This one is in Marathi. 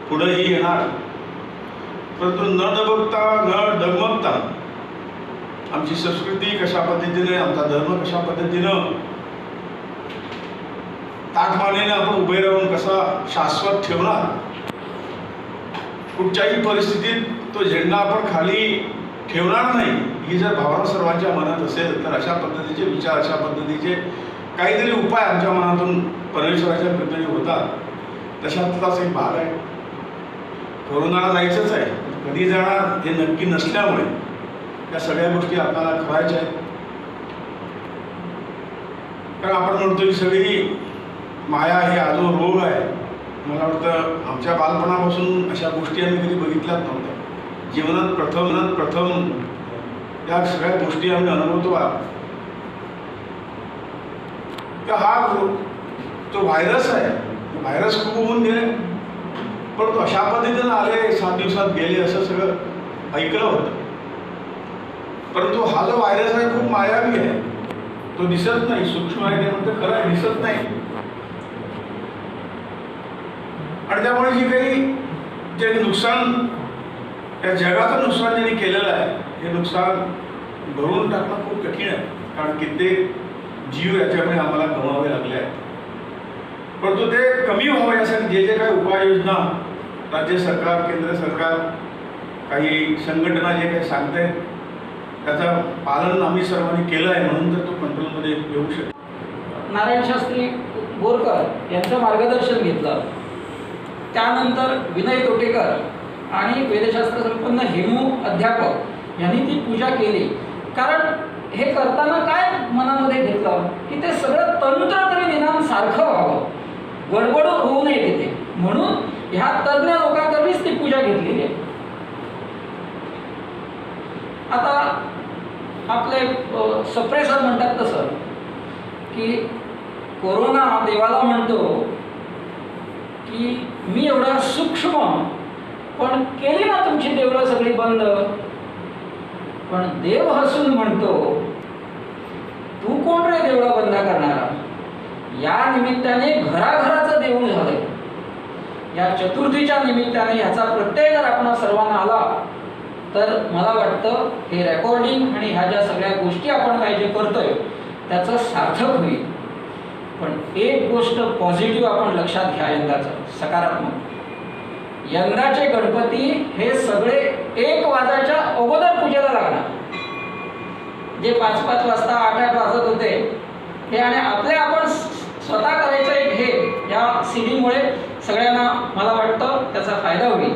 पुढेही येणार, परंतु न दबकता न डगमगता आमची संस्कृती कशा पद्धतीने, आमचा धर्म कशा पद्धतीनं ताठमानेने आपण उभे राहून कसा शाश्वत ठेवणार, कुठच्याही परिस्थितीत तो झेंडा आपण खाली ठेवणार नाही, ही जर भावना सर्वांच्या मनात असेल तर अशा पद्धतीचे विचार, अशा पद्धतीचे काहीतरी उपाय आमच्या मनातून परमेश्वराच्या कृपेने होतात. तशातलाच एक भाग आहे. कोरोनाला जायचंच आहे, कधी जाणार हे नक्की नसल्यामुळे या सगळ्या गोष्टी आपल्याला करायच्या आहेत. कारण आपण म्हणतो की सगळी माया ही आजो रोग आहे. मला वाटतं आमच्या बालपणापासून अशा गोष्टी आम्ही कधी बघितल्याच नव्हत्या. जीवनात प्रथम या सगळ्या गोष्टी आम्ही अनुभवतो. हा जो व्हायरस आहे, व्हायरस खूप होऊन गेले, परंतु अशा पद्धतीनं आले, 7 दिवसात गेले, असं सगळं ऐकलं होतं. परंतु हा जो व्हायरस आहे खूप मायावी आहे. तो दिसत नाही, सूक्ष्म आहे, ते म्हणतं खरं आहे, दिसत नाही. आणि त्यामुळे जी काही जे नुकसान, या जगाचं नुकसान ज्यांनी केलेलं आहे, हे नुकसान भरून टाकणं खूप कठीण आहे. कारण कित्येक जीव याच्यामुळे आम्हाला गमावे लागले आहेत. परंतु ते कमी व्हावं यासाठी जे जे काही उपाययोजना राज्य सरकार, केंद्र सरकार, काही संघटना जे काही सांगत आहेत त्याचं पालन आम्ही सर्वांनी केलं आहे, म्हणून तर तो कंट्रोलमध्ये येऊ शकतो. नारायण शास्त्री बोरकर यांचं मार्गदर्शन घेतलं. त्यानंतर विनय तोटेकर आणि वेदशास्त्र संपन्न हेमू अध्यापक यांनी ती पूजा केली. कारण हे करताना काय मनामध्ये घेतलं की ते सगळं तंत्र तरी निदान सारखं व्हावं, गडबड होऊ नये तिथे, म्हणून ह्या तज्ज्ञ लोकांकरवीच ती पूजा घेतलेली आहे. आता आपले सप्रेसर म्हणतात तसं की कोरोना देवाला म्हणतो की मी एवढा सूक्ष्म, पण केली ना तुमची देवळं सगळी बंद. पण देव हसून म्हणतो तू कोण रे देवळं बंद करणारा. या निमित्ताने घराघराचं देऊळ झालंय. या चतुर्थीच्या निमित्ताने ह्याचा प्रत्यय जर आपण सर्वांना आला तर मला वाटतं हे रेकॉर्डिंग आणि ह्या ज्या सगळ्या गोष्टी आपण काय जे करतोय त्याचं सार्थक होईल. पण एक गोष्ट पॉझिटिव्ह आपण लक्षात घ्या, यंदाचं सकारात्मक. यंदाचे गणपती हे सगळे 1 वाजायच्या अगोदर पूजेला लागणार. जे 5-5 वाजता 8-8 वाजत होते हे, आणि आपल्या आपण स्वतः करायचं एक हे, या सीडीमुळे सगळ्यांना मला वाटतं त्याचा फायदा होईल.